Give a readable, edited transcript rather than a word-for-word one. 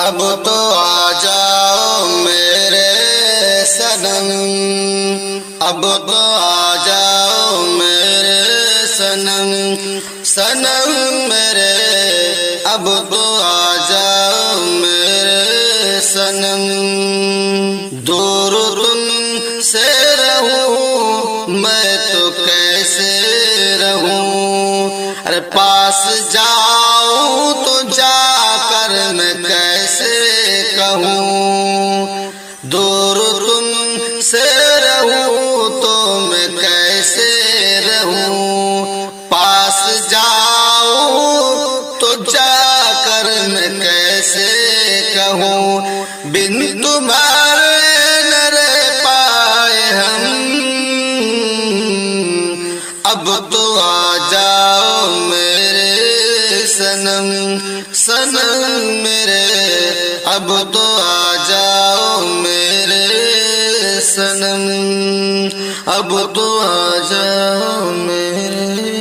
اب تو آ جاؤ میرے صنم، اب تو آ جاؤ میرے صنم، صنم میرے اب تو آ جاؤ میرے صنم۔ دور تم سے رہوں میں تو کیسے رہوں، ارے پاس جاؤں تو جا کر میں کیسے کہوں، دور تم سے رہوں تو میں کیسے رہوں، پاس جاؤں تو جا کر میں کیسے کہوں، بن تمہارے نہ رہ پائے ہم، اب تو آ جاؤ میرے صنم، صنم میرے اب تو آ جاؤ میرے صنم، اب تو آ جاؤ میرے